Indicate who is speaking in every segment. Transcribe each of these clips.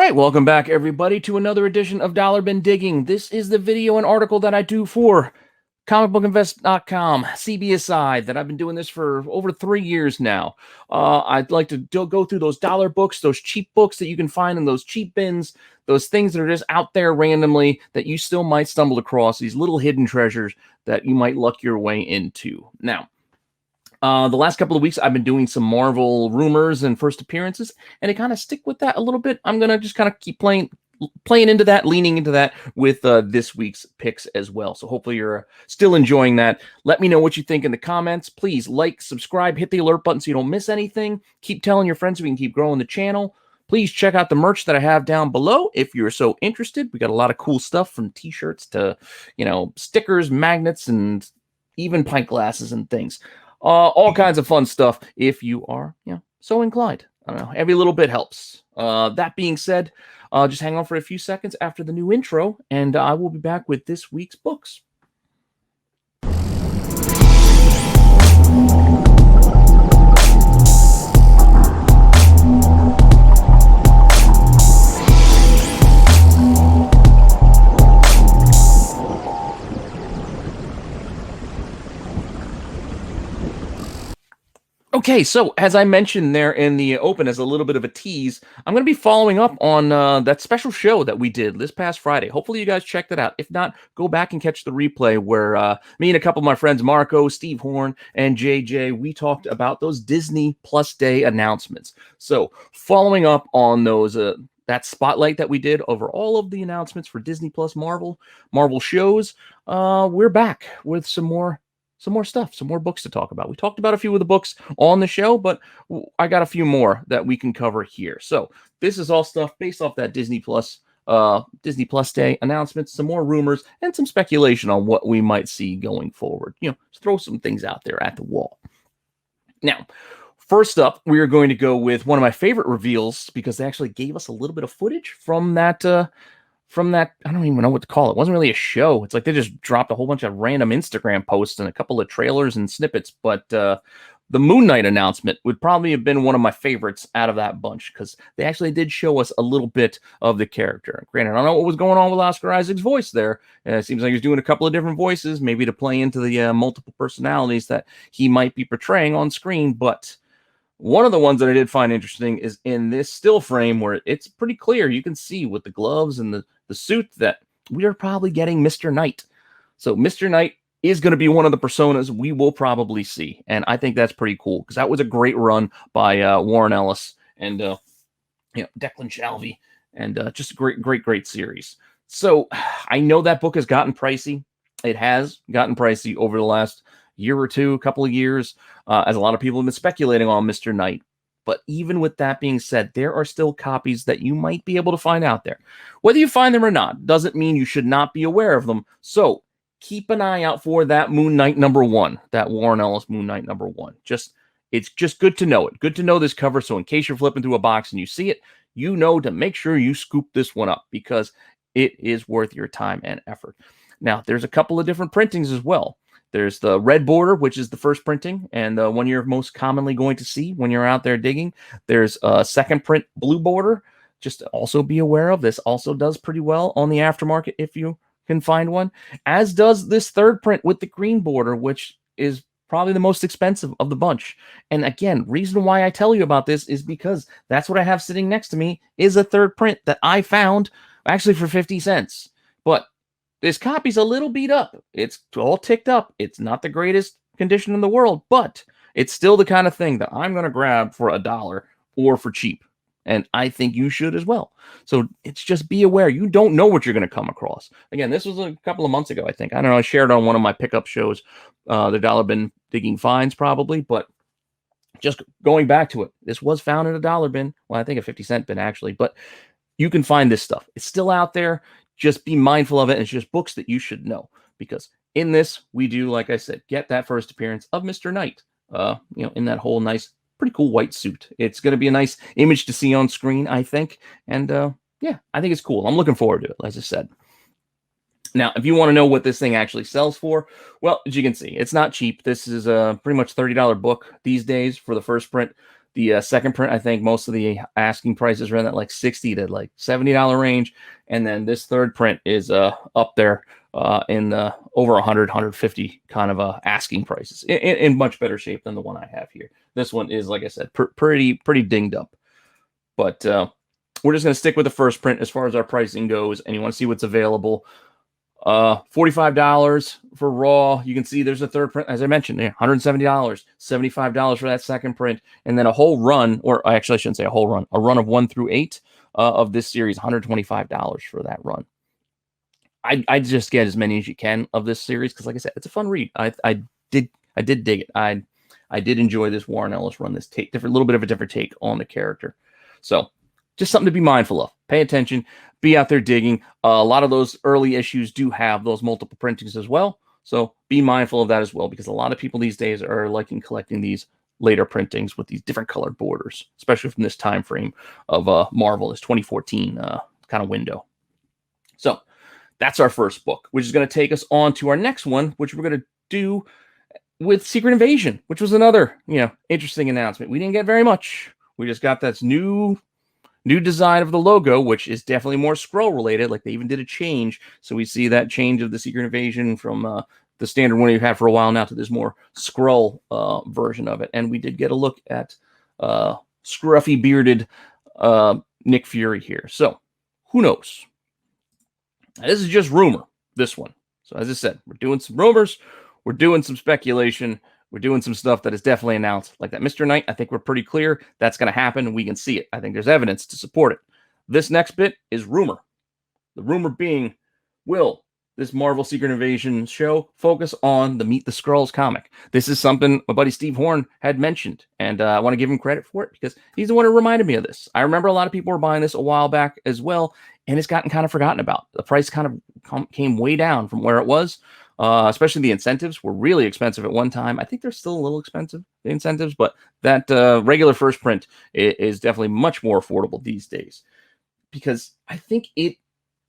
Speaker 1: right, welcome back, everybody, to another edition of Dollar Bin Digging. This is the video and article that I do for comicbookinvest.com, cbsi, that I've been doing this for over 3 years now. I'd like to go through those dollar books, those cheap books that you can find in those cheap bins, those things that are just out there randomly that you still might stumble across, these little hidden treasures that you might luck your way into. Now, the last couple of weeks, I've been doing some Marvel rumors and first appearances, and to kind of stick with that a little bit, I'm going to just kind of keep playing into that, leaning into that with this week's picks as well. So hopefully you're still enjoying that. Let me know what you think in the comments. Please like, subscribe, hit the alert button so you don't miss anything. Keep telling your friends so we can keep growing the channel. Please check out the merch that I have down below if you're so interested. We got a lot of cool stuff from t-shirts to, stickers, magnets, and even pint glasses and things. All kinds of fun stuff if you are, so inclined. I don't know. Every little bit helps. That being said, just hang on for a few seconds after the new intro, and I will be back with this week's books. Okay, so as I mentioned there in the open as a little bit of a tease, I'm going to be following up on that special show that we did this past Friday. Hopefully you guys checked it out. If not, go back and catch the replay where me and a couple of my friends, Marco, Steve Horn, and JJ, we talked about those Disney Plus Day announcements. So following up on those that spotlight that we did over all of the announcements for Disney Plus Marvel shows, we're back with some more stuff, some more books to talk about. We talked about a few of the books on the show, but I got a few more that we can cover here. So this is all stuff based off that Disney Plus Day announcements, some more rumors, and some speculation on what we might see going forward. Just throw some things out there at the wall. Now, first up, we are going to go with one of my favorite reveals because they actually gave us a little bit of footage from that, I don't even know what to call it. It wasn't really a show. It's like they just dropped a whole bunch of random Instagram posts and a couple of trailers and snippets. But the Moon Knight announcement would probably have been one of my favorites out of that bunch because they actually did show us a little bit of the character. Granted, I don't know what was going on with Oscar Isaac's voice there. It seems like he's doing a couple of different voices, maybe to play into the multiple personalities that he might be portraying on screen. But one of the ones that I did find interesting is in this still frame where it's pretty clear. You can see with the gloves and the suit that we are probably getting Mr. Knight. So Mr. Knight is going to be one of the personas we will probably see. And I think that's pretty cool because that was a great run by Warren Ellis and Declan Shalvey, and just a great series. So I know that book has gotten pricey. It has gotten pricey over the last year or two, a couple of years, as a lot of people have been speculating on Mr. Knight. But even with that being said, there are still copies that you might be able to find out there. Whether you find them or not doesn't mean you should not be aware of them. So keep an eye out for that Moon Knight #1, that Warren Ellis Moon Knight #1. It's just good to know it. Good to know this cover. So in case you're flipping through a box and you see it, you know to make sure you scoop this one up because it is worth your time and effort. Now, there's a couple of different printings as well. There's the red border, which is the first printing, and the one you're most commonly going to see when you're out there digging. There's a second print blue border. Just also be aware of this. Also does pretty well on the aftermarket if you can find one, as does this third print with the green border, which is probably the most expensive of the bunch. And again, reason why I tell you about this is because that's what I have sitting next to me is a third print that I found actually for 50 cents. But this copy's a little beat up. It's all ticked up. It's not the greatest condition in the world, but it's still the kind of thing that I'm going to grab for $1 or for cheap. And I think you should as well. So it's just be aware. You don't know what you're going to come across. Again, this was a couple of months ago, I think. I don't know. I shared on one of my pickup shows, the Dollar Bin Digging Finds probably, but just going back to it, this was found in a dollar bin. Well, I think a 50-cent bin actually, but you can find this stuff. It's still out there. Just be mindful of it. And it's just books that you should know because in this, we do, like I said, get that first appearance of Mr. Knight, in that whole nice, pretty cool white suit. It's going to be a nice image to see on screen, I think. And yeah, I think it's cool. I'm looking forward to it, as I said. Now, if you want to know what this thing actually sells for, well, as you can see, it's not cheap. This is a pretty much $30 book these days for the first print. The second print, I think most of the asking prices are in that like $60 to like $70 range. And then this third print is up there in over 100, 150 kind of asking prices in much better shape than the one I have here. This one is, like I said, pretty dinged up. But we're just going to stick with the first print as far as our pricing goes. And you want to see what's available. $45 for raw. You can see there's a third print, as I mentioned, there, $170, $75 for that second print, and then a whole run, or actually I shouldn't say a whole run, a run of 1 through 8 of this series, $125 for that run. I just get as many as you can of this series because, like I said, it's a fun read. I did dig it. I did enjoy this Warren Ellis run, this little bit of a different take on the character. So just something to be mindful of. Pay attention. Be out there digging. A lot of those early issues do have those multiple printings as well. So be mindful of that as well, because a lot of people these days are liking collecting these later printings with these different colored borders, especially from this time frame of Marvel, this 2014 kind of window. So that's our first book, which is going to take us on to our next one, which we're going to do with Secret Invasion, which was another, interesting announcement. We didn't get very much. We just got that new design of the logo, which is definitely more Skrull related. Like they even did a change. So we see that change of the Secret Invasion from the standard one you've had for a while now to this more Skrull version of it. And we did get a look at scruffy bearded Nick Fury here. So who knows? Now, this is just rumor, this one. So as I said, we're doing some rumors. We're doing some speculation. We're doing some stuff that is definitely announced. Like that Mr. Knight, I think we're pretty clear that's going to happen, and we can see it. I think there's evidence to support it. This next bit is rumor. The rumor being, will this Marvel Secret Invasion show focus on the Meet the Skrulls comic? This is something my buddy Steve Horn had mentioned, and I want to give him credit for it because he's the one who reminded me of this. I remember a lot of people were buying this a while back as well, and it's gotten kind of forgotten about. The price kind of came way down from where it was. Especially the incentives were really expensive at one time. I think they're still a little expensive, the incentives, but that regular first print is definitely much more affordable these days. Because I think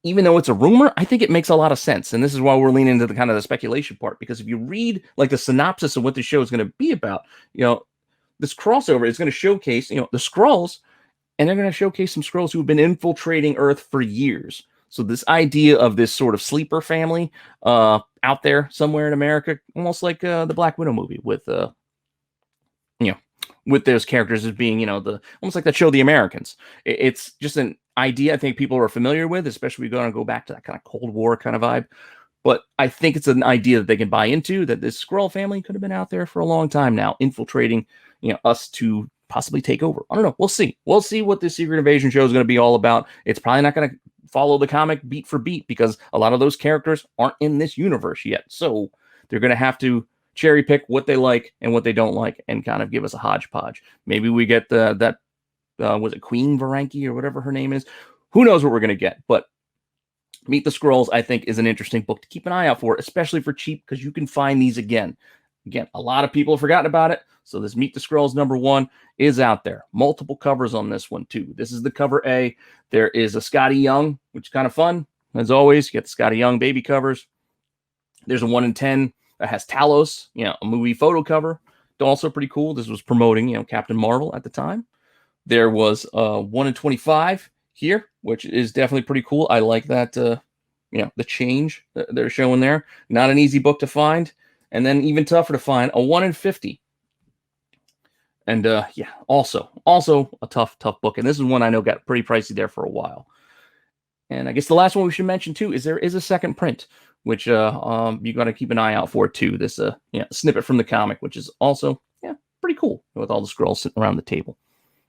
Speaker 1: even though it's a rumor, I think it makes a lot of sense. And this is why we're leaning into the kind of the speculation part. Because if you read like the synopsis of what the show is going to be about, this crossover is going to showcase, the Skrulls, and they're going to showcase some Skrulls who have been infiltrating Earth for years. So this idea of this sort of sleeper family out there somewhere in America, almost like the Black Widow movie with with those characters as being, almost like that show The Americans. It's just an idea I think people are familiar with, especially if we're going to go back to that kind of Cold War kind of vibe. But I think it's an idea that they can buy into, that this Skrull family could have been out there for a long time now, infiltrating, us to possibly take over. I don't know. We'll see. We'll see what this Secret Invasion show is going to be all about. It's probably not going to follow the comic beat for beat because a lot of those characters aren't in this universe yet. So they're going to have to cherry pick what they like and what they don't like and kind of give us a hodgepodge. Maybe we get was it Queen Varanki or whatever her name is? Who knows what we're going to get? But Meet the Skrulls, I think, is an interesting book to keep an eye out for, especially for cheap, because you can find these again. Again, a lot of people have forgotten about it. So this Meet the Skrulls #1 is out there. Multiple covers on this one, too. This is the cover A. There is a Scotty Young, which is kind of fun. As always, you get the Scotty Young baby covers. There's a 1 in 10 that has Talos, a movie photo cover. Also pretty cool. This was promoting, Captain Marvel at the time. There was 1 in 25 here, which is definitely pretty cool. I like that, the change that they're showing there. Not an easy book to find. And then even tougher to find, a 1 in 50. And also a tough book. And this is one I know got pretty pricey there for a while. And I guess the last one we should mention too is there is a second print, which you got to keep an eye out for too. This snippet from the comic, which is also pretty cool with all the Skrulls sitting around the table.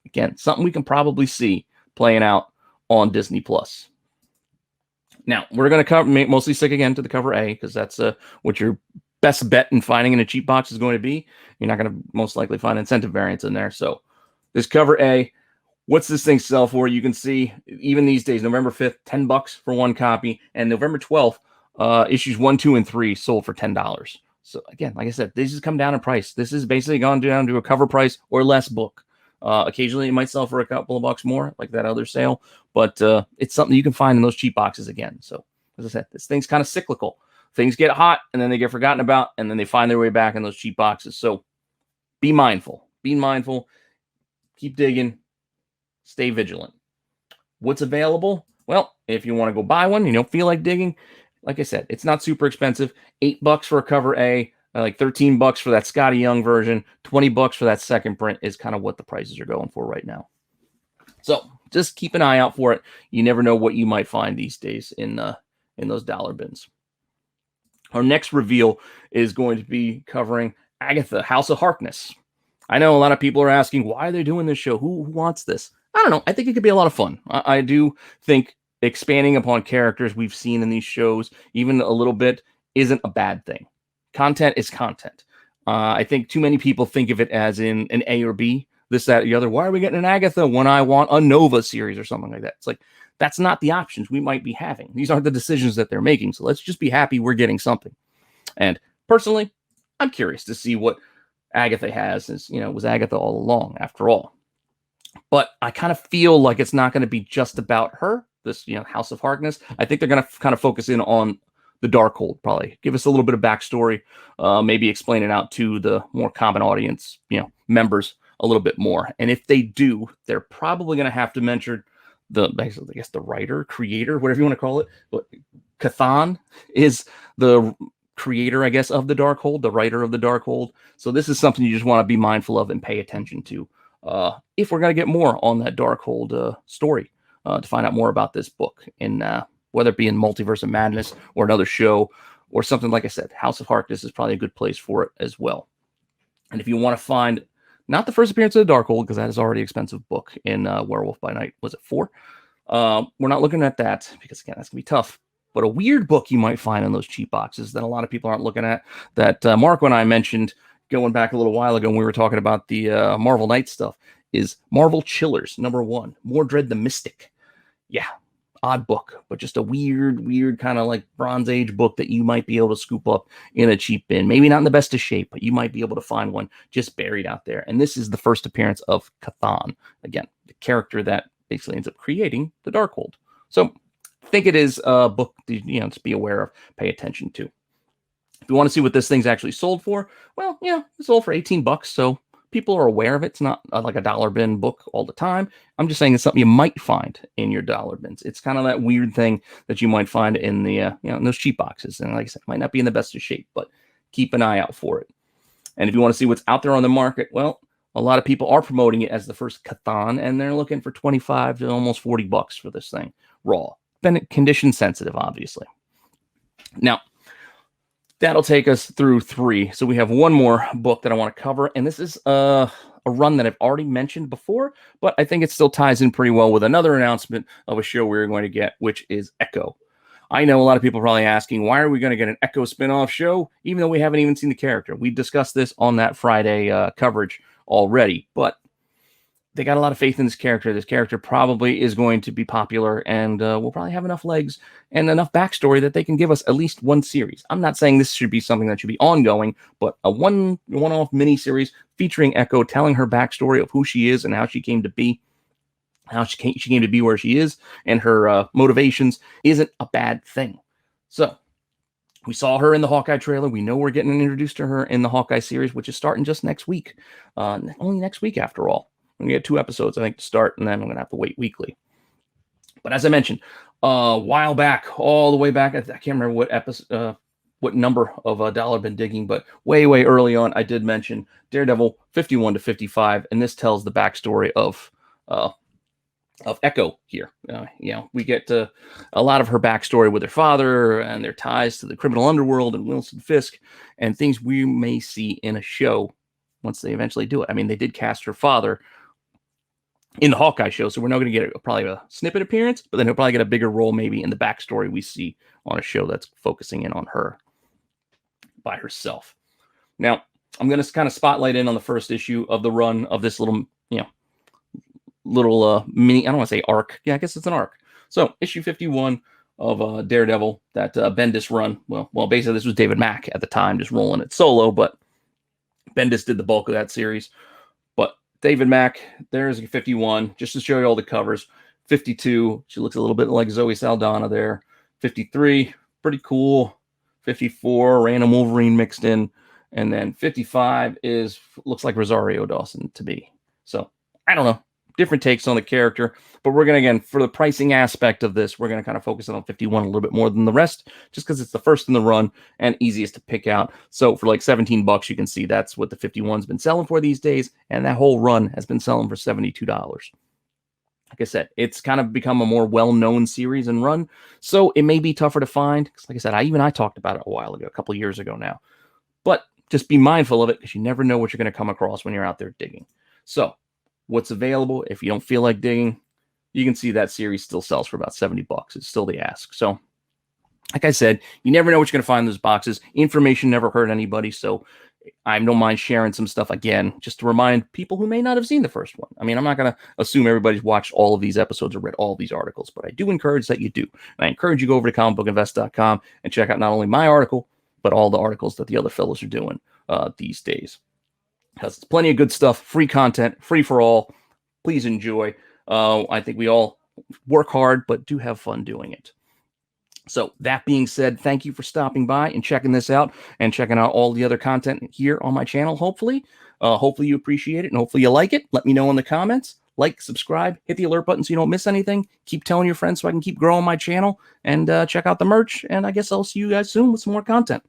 Speaker 1: Again, something we can probably see playing out on Disney Plus. Now we're going to mostly stick again to the cover A because that's what your best bet in finding in a cheap box is going to be. You're not going to most likely find incentive variants in there. So this cover A, what's this thing sell for? You can see even these days, November 5th, $10 for one copy, and November 12th, issues 1, 2, and 3 sold for $10. So again, like I said, this has come down in price. This has basically gone down to a cover price or less book. Occasionally it might sell for a couple of bucks more, like that other sale, but it's something you can find in those cheap boxes again. So as I said, this thing's kind of cyclical. Things get hot and then they get forgotten about and then they find their way back in those cheap boxes. So be mindful. Be mindful. keep digging, stay vigilant. What's available? Well, if you want to go buy one, you don't feel like digging, like I said, it's not super expensive. $8 for a cover A, like $13 for that Scotty Young version, $20 for that second print is kind of what the prices are going for right now. So just keep an eye out for it. You never know what you might find these days in those dollar bins. Our next reveal is going to be covering Agatha, House of Harkness. I know a lot of people are asking, why are they doing this show? Who wants this? I don't know. I think it could be a lot of fun. I do think expanding upon characters we've seen in these shows, even a little bit, isn't a bad thing. Content is content. I think too many people think of it as in an A or B, this, that, or the other. Why are we getting an Agatha when I want a Nova series or something like that? It's like, that's not the options we might be having. These aren't the decisions that they're making. So let's just be happy we're getting something. And personally, I'm curious to see what Agatha has. Was Agatha all along after all. But I kind of feel like it's not going to be just about her, this, House of Harkness. I think they're going to kind of focus in on the Darkhold, probably give us a little bit of backstory, maybe explain it out to the more common audience, members a little bit more. And if they do, they're probably going to have to mention basically, I guess, the writer, creator, whatever you want to call it. But Cathan is the creator, I guess, of the Darkhold, the writer of the Darkhold. So this is something you just want to be mindful of and pay attention to. If we're going to get more on that Darkhold story, to find out more about this book, and whether it be in Multiverse of Madness or another show or something, like I said, House of Harkness is probably a good place for it as well. And if you want to find not the first appearance of the Darkhold, because that is already an expensive book in Werewolf by Night, was it 4? We're not looking at that because, again, that's going to be tough. But a weird book you might find in those cheap boxes that a lot of people aren't looking at, that Marco and I mentioned going back a little while ago when we were talking about the Marvel Knight stuff, is Marvel Chillers, #1, Mordred the Mystic. Yeah, odd book, but just a weird kind of like Bronze Age book that you might be able to scoop up in a cheap bin. Maybe not in the best of shape, but you might be able to find one just buried out there. And this is the first appearance of Cathan, again, the character that basically ends up creating the Darkhold. So I think it is a book to, to be aware of, pay attention to. If you want to see what this thing's actually sold for, well, it's sold for $18, so people are aware of it. It's not like a dollar bin book all the time. I'm just saying it's something you might find in your dollar bins. It's kind of that weird thing that you might find in the in those cheap boxes. And like I said, it might not be in the best of shape, but keep an eye out for it. And if you want to see what's out there on the market, well, a lot of people are promoting it as the first Cathan, and they're looking for $25 to almost $40 for this thing raw. Been condition sensitive, obviously. Now, that'll take us through 3. So we have one more book that I want to cover, and this is a run that I've already mentioned before, but I think it still ties in pretty well with another announcement of a show we're going to get, which is Echo. I know a lot of people are probably asking, why are we going to get an Echo spinoff show, even though we haven't even seen the character? We discussed this on that Friday coverage already, but they got a lot of faith in this character. This character probably is going to be popular, and will probably have enough legs and enough backstory that they can give us at least one series. I'm not saying this should be something that should be ongoing, but a one-off mini-series featuring Echo, telling her backstory of who she is and how she came to be, how she came to be where she is, and her motivations isn't a bad thing. So we saw her in the Hawkeye trailer. We know we're getting introduced to her in the Hawkeye series, which is starting just next week. Only next week, after all. We're going to get 2 episodes, I think, to start, and then I'm going to have to wait weekly. But as I mentioned, a while back, all the way back, I can't remember what episode, what number of dollar bin digging, but way early on, I did mention Daredevil 51 to 55, and this tells the backstory of Echo here. We get a lot of her backstory with her father and their ties to the criminal underworld and Wilson Fisk, and things we may see in a show once they eventually do it. I mean, they did cast her father in the Hawkeye show, so we're not going to get probably a snippet appearance, but then he'll probably get a bigger role maybe in the backstory we see on a show that's focusing in on her by herself. Now, I'm going to kind of spotlight in on the first issue of the run of this little mini, I don't want to say arc. Yeah, I guess it's an arc. So issue 51 of Daredevil, that Bendis run. Well, basically this was David Mack at the time, just rolling it solo, but Bendis did the bulk of that series. But David Mack, there's 51, just to show you all the covers. 52, she looks a little bit like Zoe Saldana there. 53, pretty cool. 54, Random Wolverine mixed in. And then 55 looks like Rosario Dawson to me. So I don't know, different takes on the character. But we're going to, again, for the pricing aspect of this, we're going to kind of focus on 51 a little bit more than the rest, just because it's the first in the run and easiest to pick out. So for like $17, you can see that's what the 51's been selling for these days. And that whole run has been selling for $72. Like I said, it's kind of become a more well-known series and run, so it may be tougher to find. Because like I said, I talked about it a while ago, a couple of years ago now. But just be mindful of it, because you never know what you're going to come across when you're out there digging. So what's available, if you don't feel like digging, you can see that series still sells for about $70. It's still the ask. So like I said, you never know what you're going to find in those boxes. Information never hurt anybody, so I don't mind sharing some stuff again, just to remind people who may not have seen the first one. I mean, I'm not going to assume everybody's watched all of these episodes or read all of these articles, but I do encourage that you do. And I encourage you to go over to comicbookinvest.com and check out not only my article, but all the articles that the other fellows are doing these days. Because it's plenty of good stuff, free content, free for all. Please enjoy. I think we all work hard, but do have fun doing it. So that being said, thank you for stopping by and checking this out and checking out all the other content here on my channel, hopefully. Hopefully you appreciate it and hopefully you like it. Let me know in the comments. Like, subscribe, hit the alert button so you don't miss anything. Keep telling your friends so I can keep growing my channel, and check out the merch. And I guess I'll see you guys soon with some more content.